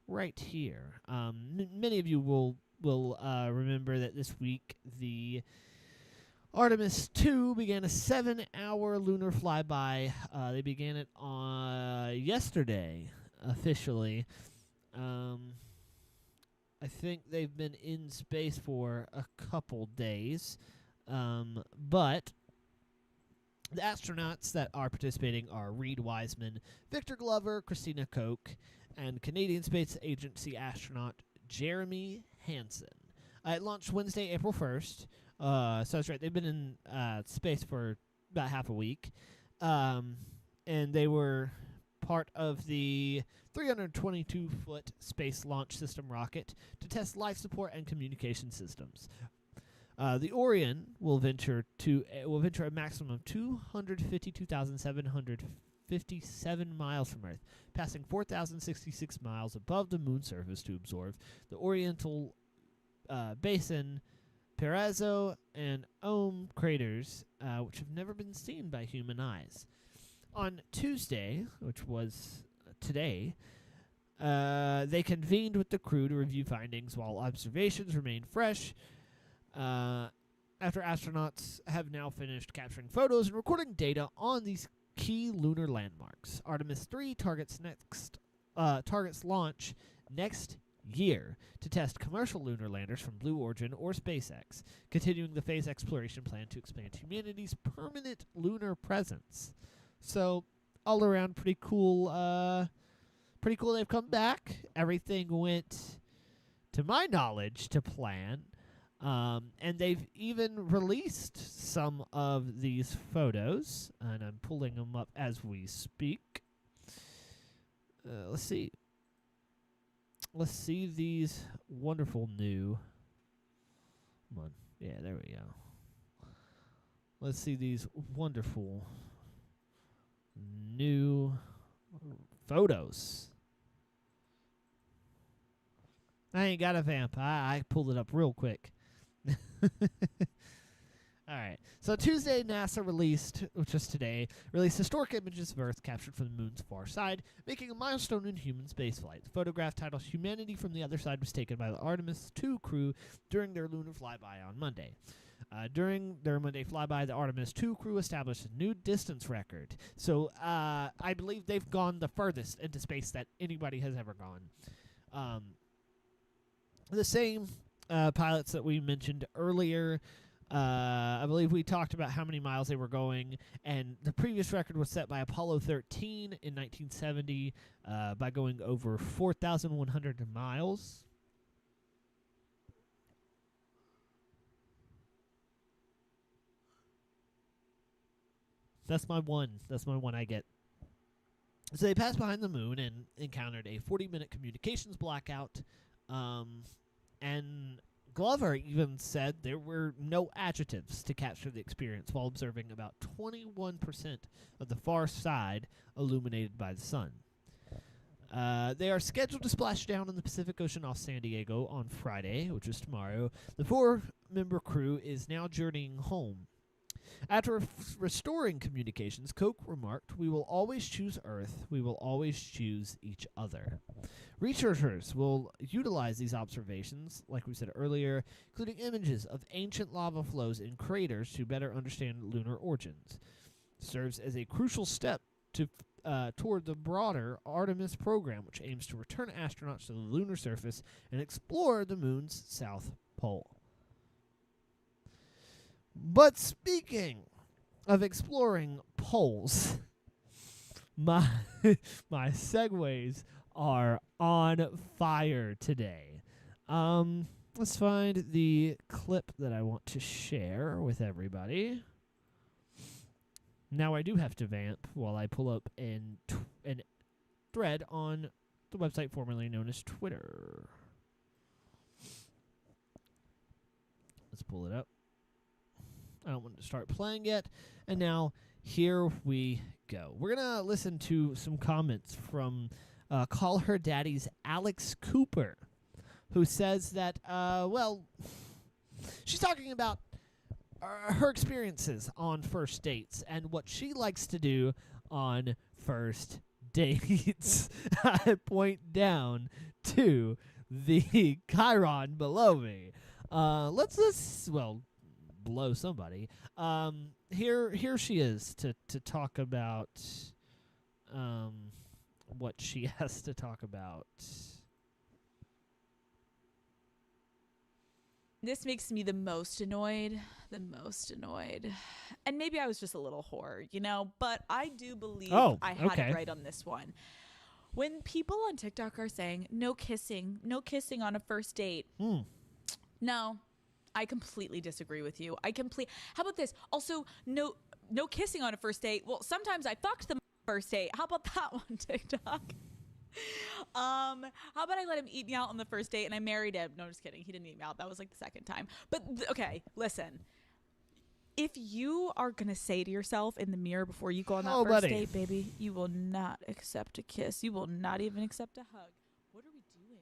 right here. Many of you will remember that this week the Artemis 2 began a 7-hour lunar flyby. They began it on yesterday, officially. I think they've been in space for a couple days, but the astronauts that are participating are Reed Wiseman, Victor Glover, Christina Koch, and Canadian Space Agency astronaut Jeremy Hansen. It launched Wednesday, April 1st, so that's right, they've been in space for about half a week, and they were part of the 322-foot Space Launch System rocket to test life support and communication systems. The Orion will venture a maximum of 252,757 miles from Earth, passing 4,066 miles above the moon's surface to observe the Oriental Basin, Perazzo, and Ohm craters, which have never been seen by human eyes. On Tuesday, which was today, they convened with the crew to review findings while observations remain fresh. After astronauts have now finished capturing photos and recording data on these key lunar landmarks. Artemis 3 targets launch next year to test commercial lunar landers from Blue Origin or SpaceX, continuing the phase exploration plan to expand humanity's permanent lunar presence. So, all around, pretty cool. Pretty cool. They've come back. Everything went, to my knowledge, to plan. And they've even released some of these photos, and I'm pulling them up as we speak. Let's see. Let's see these wonderful new. Come on. Yeah, there we go. Let's see these wonderful new photos. I ain't got a vamp. I pulled it up real quick. All right. So Tuesday, NASA released, which is today, released historic images of Earth captured from the moon's far side, making a milestone in human spaceflight. The photograph titled "Humanity from the Other Side" was taken by the Artemis 2 crew during their lunar flyby on Monday. During their Monday flyby, the Artemis 2 crew established a new distance record. So I believe they've gone the furthest into space that anybody has ever gone. The same pilots that we mentioned earlier. I believe we talked about how many miles they were going, and the previous record was set by Apollo 13 in 1970 by going over 4,100 miles. That's my one. That's my one I get. So they passed behind the moon and encountered a 40-minute communications blackout. And Glover even said there were no adjectives to capture the experience while observing about 21% of the far side illuminated by the sun. They are scheduled to splash down in the Pacific Ocean off San Diego on Friday, which is tomorrow. The 4-member crew is now journeying home. After restoring communications, Koch remarked, "We will always choose Earth. We will always choose each other." Researchers will utilize these observations, like we said earlier, including images of ancient lava flows in craters to better understand lunar origins. It serves as a crucial step to toward the broader Artemis program, which aims to return astronauts to the lunar surface and explore the moon's south pole. But speaking of exploring poles, my segues are on fire today. Let's find the clip that I want to share with everybody. Now I do have to vamp while I pull up an thread on the website formerly known as Twitter. Let's pull it up. I don't want to start playing yet. And now, here we go. We're going to listen to some comments from Call Her Daddy's Alex Cooper, who says that, she's talking about her experiences on first dates and what she likes to do on first dates. I point down to the Chiron below me. Below somebody. Here she is to talk about what she has to talk about. This makes me the most annoyed. And maybe I was just a little whore, but I do believe I had it right on this one. When people on TikTok are saying no kissing on a first date. No. I completely disagree with you. How about this? Also, no kissing on a first date. Well, sometimes I fucked them on a first date. How about that one, TikTok? How about I let him eat me out on the first date and I married him? No, just kidding. He didn't eat me out. That was like the second time. But okay, listen. If you are going to say to yourself in the mirror before you go on that first date, baby, you will not accept a kiss. You will not even accept a hug. What are we doing?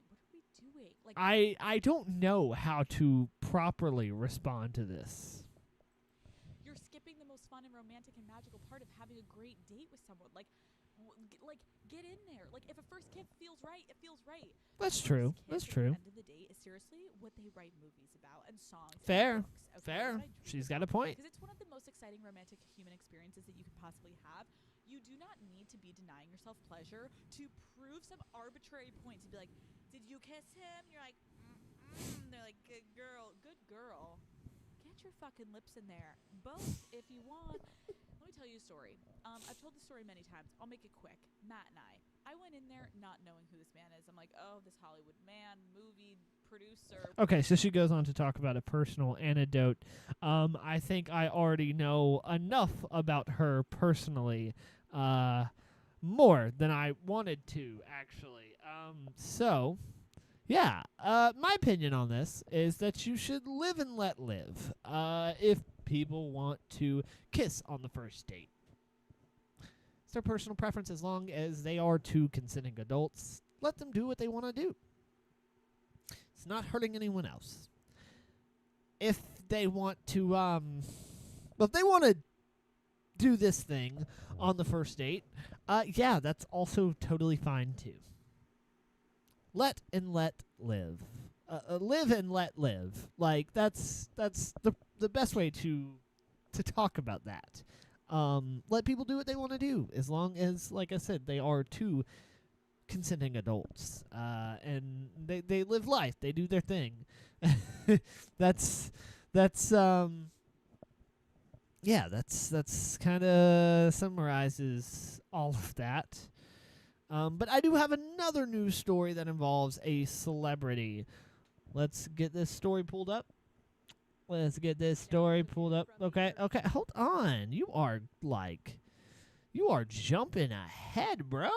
Like, I don't know how to properly respond to this. You're skipping the most fun and romantic and magical part of having a great date with someone. Like get in there. Like, if a first kiss feels right, it feels right. That's true. That's true. At the end of the day is seriously what they write movies about and songs. Fair. And books, okay? Fair. She's got a point. Because it's one of the most exciting romantic human experiences that you could possibly have. You do not need to be denying yourself pleasure to prove some arbitrary point to be like, did you kiss him? You're like, they're like, good girl. Get your fucking lips in there. Both, if you want. Let me tell you a story. I've told the story many times. I'll make it quick. Matt and I went in there not knowing who this man is. I'm like, oh, this Hollywood man, movie producer. Okay, so she goes on to talk about a personal anecdote. I think I already know enough about her personally, more than I wanted to, actually. So, yeah, my opinion on this is that you should live and let live. If people want to kiss on the first date, it's their personal preference. As long as they are two consenting adults, let them do what they want to do. It's not hurting anyone else. If they want to, do this thing on the first date, yeah, that's also totally fine too. Let and let live. Live and let live. Like, that's the best way to talk about that. Let people do what they want to do, as long as, like I said, they are two consenting adults, and they live life. They do their thing. That's kind of summarizes all of that. But I do have another news story that involves a celebrity. Let's get this story pulled up. Okay, hold on. You are jumping ahead, bro.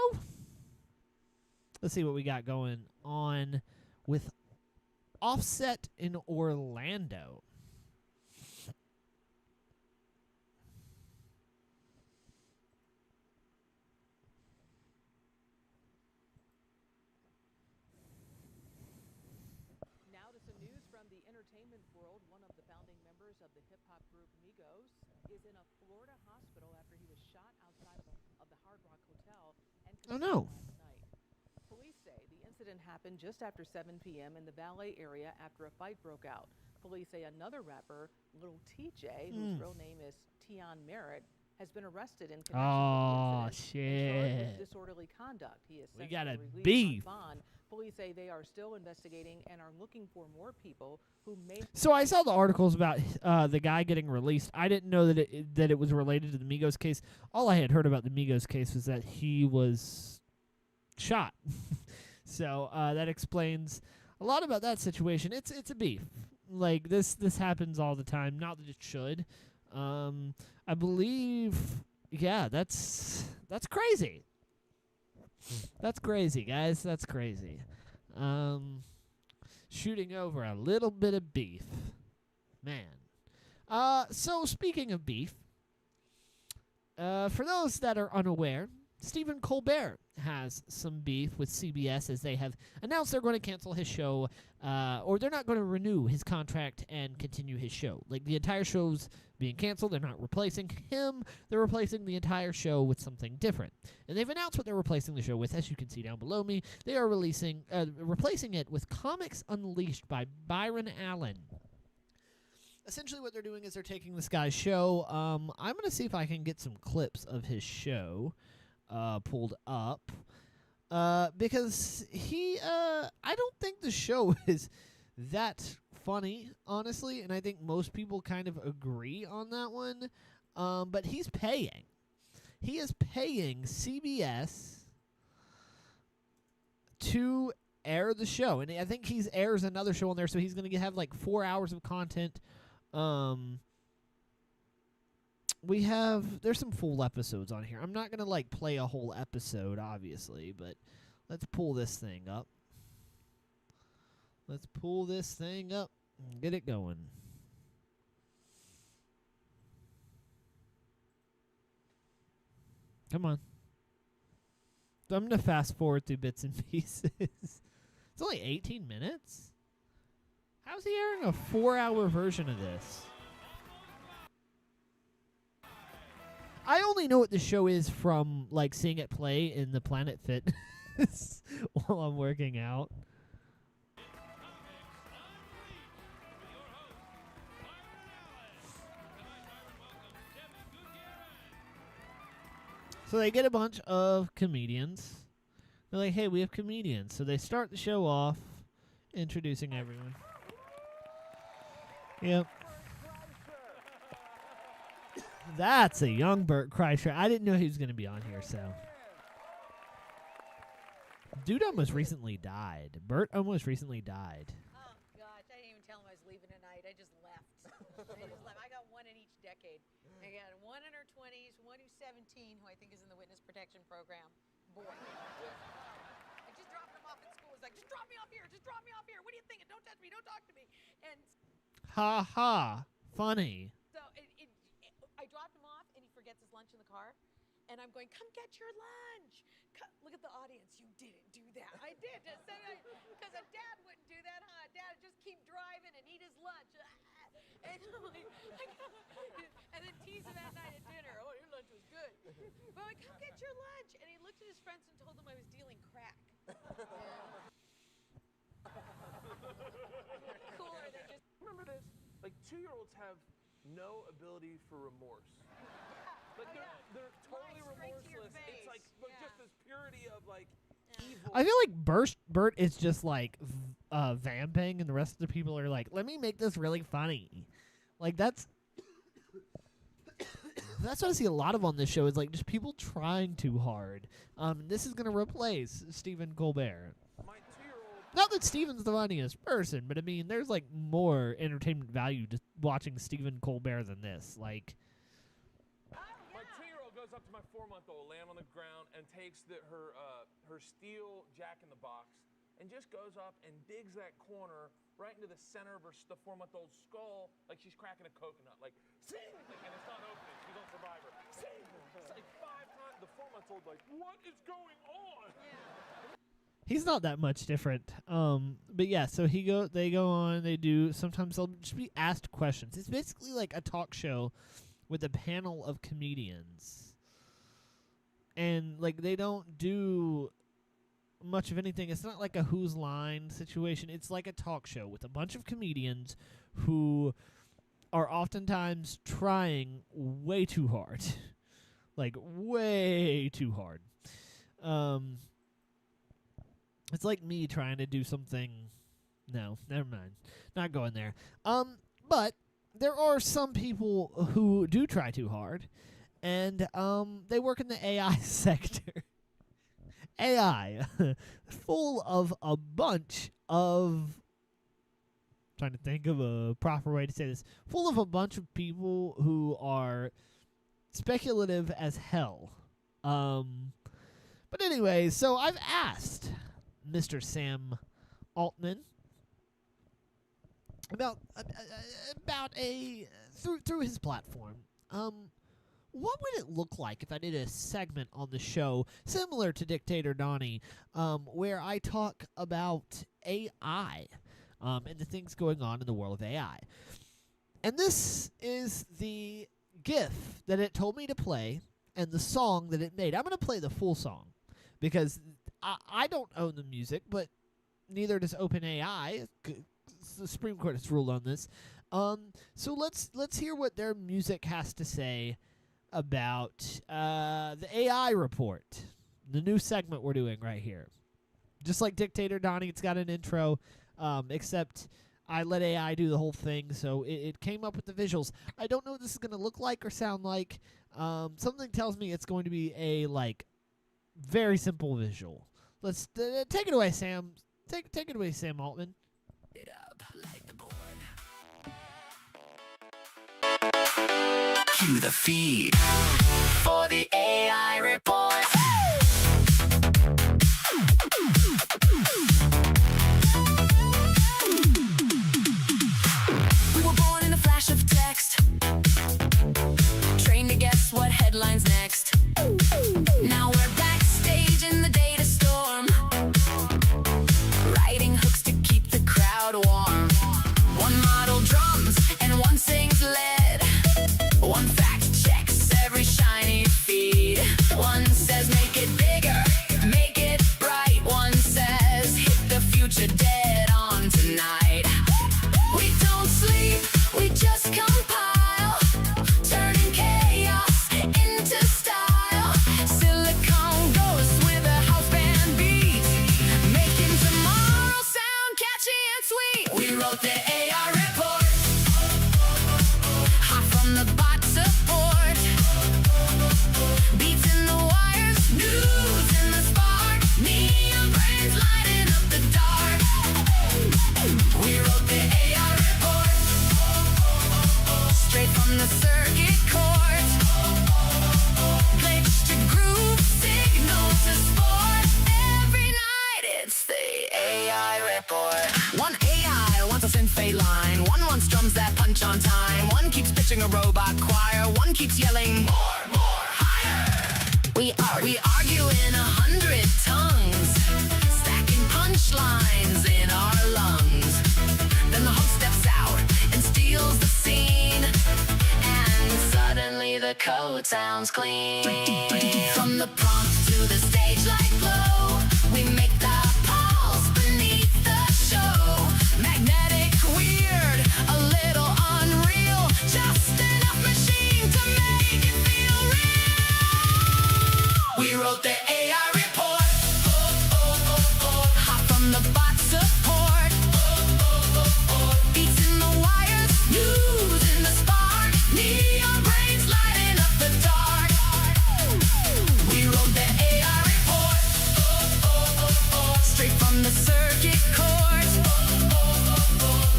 Let's see what we got going on with Offset in Orlando. Now to some news from the entertainment world. One of the founding members of the hip-hop group Migos is in a Florida hospital after he was shot outside of the Hard Rock Hotel and Oh, no. last night. Police say the incident happened just after 7 p.m. in the Valet area after a fight broke out. Police say another rapper, Lil TJ, whose real name is Tion Merritt, has been arrested in connection with the incident and charged with disorderly conduct. He is We set got to a be released beef. on bond. Police say they are still investigating and are looking for more people who may. So I saw the articles about the guy getting released. I didn't know that it was related to the Migos case. All I had heard about the Migos case was that he was shot. So that explains a lot about that situation. It's a beef. Like, this happens all the time. Not that it should. I believe, yeah, that's crazy. That's crazy, guys. That's crazy. Shooting over a little bit of beef. Man. So, speaking of beef, for those that are unaware, Stephen Colbert has some beef with CBS as they have announced they're going to cancel his show, or they're not going to renew his contract and continue his show. Like, the entire show's being canceled. They're not replacing him. They're replacing the entire show with something different. And they've announced what they're replacing the show with. As you can see down below me, they are replacing it with Comics Unleashed by Byron Allen. Essentially what they're doing is they're taking this guy's show. I'm going to see if I can get some clips of his show pulled up, because I don't think the show is that funny, honestly, and I think most people kind of agree on that one, but he is paying CBS to air the show, and I think he airs another show on there, so he's going to have like 4 hours of content. There's some full episodes on here. I'm not going to, like, play a whole episode, obviously, but let's pull this thing up. Let's pull this thing up and get it going. Come on. So I'm going to fast forward through bits and pieces. It's only 18 minutes? How's he airing a 4-hour version of this? I only know what the show is from, like, seeing it play in the Planet Fitness while I'm working out. So they get a bunch of comedians. They're like, hey, we have comedians. So they start the show off introducing everyone. Yep. That's a young Bert Kreischer. I didn't know he was going to be on here, so. Dude almost recently died. Bert almost recently died. Oh, gosh. I didn't even tell him I was leaving tonight. I just left. I got one in each decade. I got one in her 20s, one who's 17, who I think is in the witness protection program. Boy. I just dropped him off at school. He's like, just drop me off here. Just drop me off here. What are you thinking? Don't touch me. Don't talk to me. And ha ha. Funny. so I dropped him off, and he forgets his lunch in the car. And I'm going, come get your lunch. Look at the audience. You didn't do that. I did. Because a dad wouldn't do that, huh? Dad would just keep driving and eat his lunch. And, and then tease him that night at dinner. Oh, your lunch was good. But I'm like, come get your lunch. And he looked at his friends and told them I was dealing crack. Cooler than just... Remember this? Like, 2-year-olds have no ability for remorse. Like they're totally remorseless. It's like just this purity of like evil. I feel like Bert is just like vamping, and the rest of the people are like, let me make this really funny. Like that's what I see a lot of on this show is like just people trying too hard. This is gonna replace Stephen Colbert. My 2-year-old. Not that Stephen's the funniest person, but I mean there's like more entertainment value to watching Stephen Colbert than this. Like. Goes up to my 4-month-old, laying on the ground, and takes her steel jack-in-the-box, and just goes up and digs that corner right into the center of the 4-month-old's skull, like she's cracking a coconut, like sing, like, and it's not opening. She's on Survivor. Sing. It's like 5 times. The 4-month-old like, what is going on? He's not that much different. But yeah, so they go on, they do, sometimes they'll just be asked questions. It's basically like a talk show with a panel of comedians. And, like, they don't do much of anything. It's not like a Who's Line situation. It's like a talk show with a bunch of comedians who are oftentimes trying way too hard. Like, way too hard. It's like me trying to do something. No, never mind. Not going there. But there are some people who do try too hard. And they work in the AI sector. AI. Full of a bunch of... trying to think of a proper way to say this. Full of a bunch of people who are speculative as hell. But anyway, so I've asked Mr. Sam Altman about through his platform. What would it look like if I did a segment on the show similar to Dictator Donnie, where I talk about AI and the things going on in the world of AI? And this is the GIF that it told me to play and the song that it made. I'm going to play the full song because I don't own the music, but neither does OpenAI. The Supreme Court has ruled on this. So let's hear what their music has to say about the AI report, the new segment we're doing right here. Just like Dictator Donnie, it's got an intro, except I let AI do the whole thing, so it came up with the visuals. I don't know what this is going to look like or sound like. Something tells me it's going to be a, like, very simple visual. Let's take it away, Sam. Take it away, Sam Altman. It up like the board. Cue the feed for the AI report. We were born in a flash of text, trained to guess what headlines next. Now we're backstage in the data storm, writing hooks to keep the crowd warm. One model drums and one sings lead. One fact checks every shiny feed. One says wrote the AI report. Hot from the bot support. Beats in the wires, news in the spark. Neon brains lighting up the dark. We wrote the AI report. Straight from the circuit court. Glitch to groove, signal to sport. Every night it's the AI report. One AI wants a synth line. One wants drums that punch on time. One keeps pitching a robot choir. One keeps yelling more, higher. We argue in 100 tongues, stacking punchlines in our lungs. Then the host steps out and steals the scene, and suddenly the code sounds clean. From the prompt to the stage light glow, we make the pulse beneath the show. Magnetic, weird, a little unreal, just enough machine to make it feel real. We wrote the AI report. Hot from the bot support. Beats in the wires, news in the spark. Neon brains lighting up the dark. We wrote the AI report. Straight from the circuit court.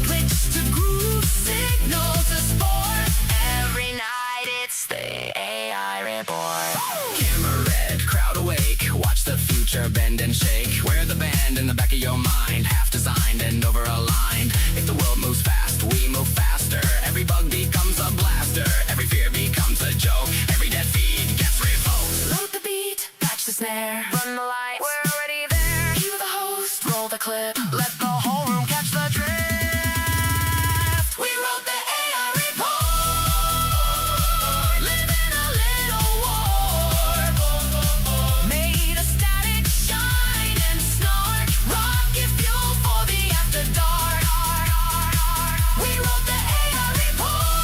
Glitch to groove, signal to sport. Every night it's the AI report. Camera red, crowd awake. Watch the future bend and shake. We're the band in the back of your mind, half designed and over aligned. If the world moves fast, we move faster. Every bug becomes a blaster. Every fear becomes a joke. Every dead feed gets revoked. Load the beat, patch the snare, run the lights. We're already there. Cue the host, roll the clip. Let the whole room catch the drift. We wrote the AI report. Living a little war. Made a static shine and snark. Rocket fuel for the after dark. We wrote the AI report.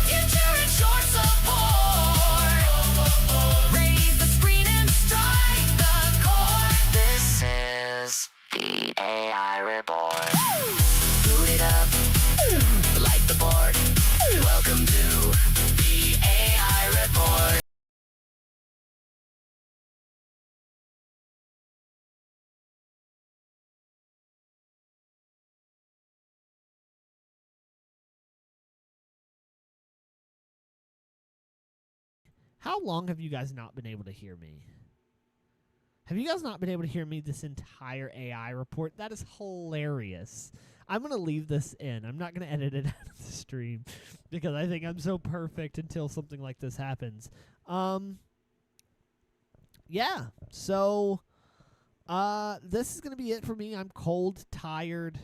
Future in short support. Raise the screen and strike the chord. This is the AI report. Boot it up, light the board. Welcome to the AI report. How long have you guys not been able to hear me? Have you guys not been able to hear me this entire AI report? That is hilarious. I'm going to leave this in. I'm not going to edit it out of the stream because I think I'm so perfect until something like this happens. Yeah, so this is going to be it for me. I'm cold, tired,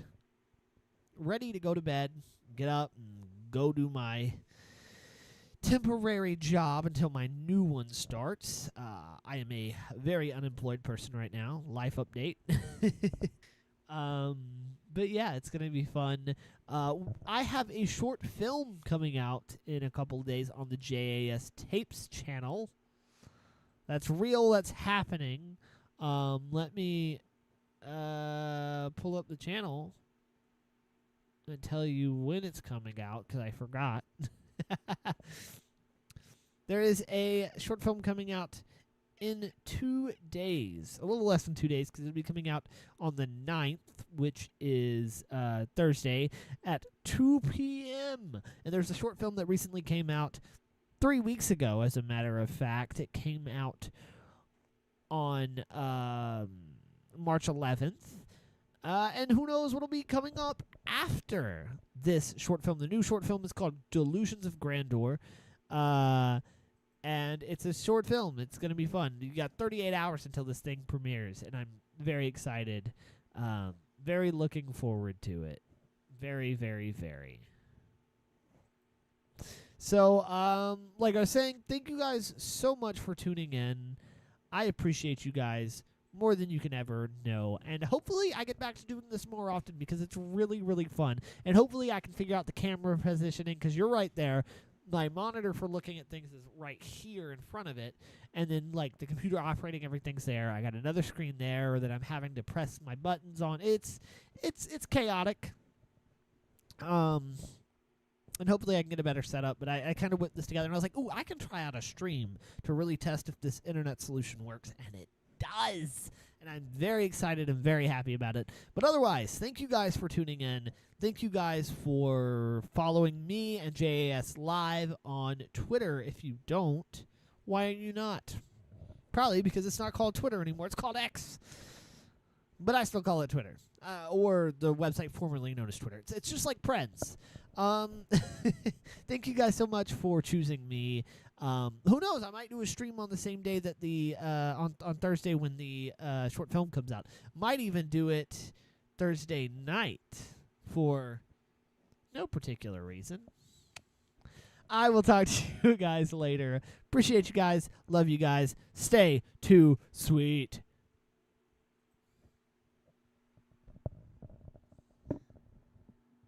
ready to go to bed, get up, and go do my temporary job until my new one starts. I am a very unemployed person right now. Life update. But yeah, it's going to be fun. I have a short film coming out in a couple of days on the JAS Tapes channel. That's real. That's happening. Let me pull up the channel and tell you when it's coming out because I forgot. There is a short film coming out in 2 days, a little less than 2 days, because it'll be coming out on the 9th, which is Thursday at 2 p.m. And there's a short film that recently came out 3 weeks ago, as a matter of fact. It came out on March 11th. And who knows what'll be coming up after this short film. The new short film is called Delusions of Grandeur. And it's a short film. It's going to be fun. You got 38 hours until this thing premieres, and I'm very excited. Very looking forward to it. Very, very, very. So, like I was saying, thank you guys so much for tuning in. I appreciate you guys more than you can ever know. And hopefully I get back to doing this more often because it's really, really fun. And hopefully I can figure out the camera positioning because you're right there. my monitor for looking at things is right here in front of it, and then like the computer operating everything's there. I got another screen there that I'm having to press my buttons on. It's chaotic. And hopefully I can get a better setup, but I kind of whipped this together, and I was like, ooh, I can try out a stream to really test if this internet solution works, and it does. And I'm very excited and very happy about it. But otherwise, thank you guys for tuning in. Thank you guys for following me and JAS Live on Twitter. If you don't, why are you not? Probably because it's not called Twitter anymore. It's called X. But I still call it Twitter. Or the website formerly known as Twitter. It's just like Friends. Thank you guys so much for choosing me. Who knows? I might do a stream on the same day that the on Thursday when the short film comes out. Might even do it Thursday night for no particular reason. I will talk to you guys later. Appreciate you guys. Love you guys. Stay too sweet.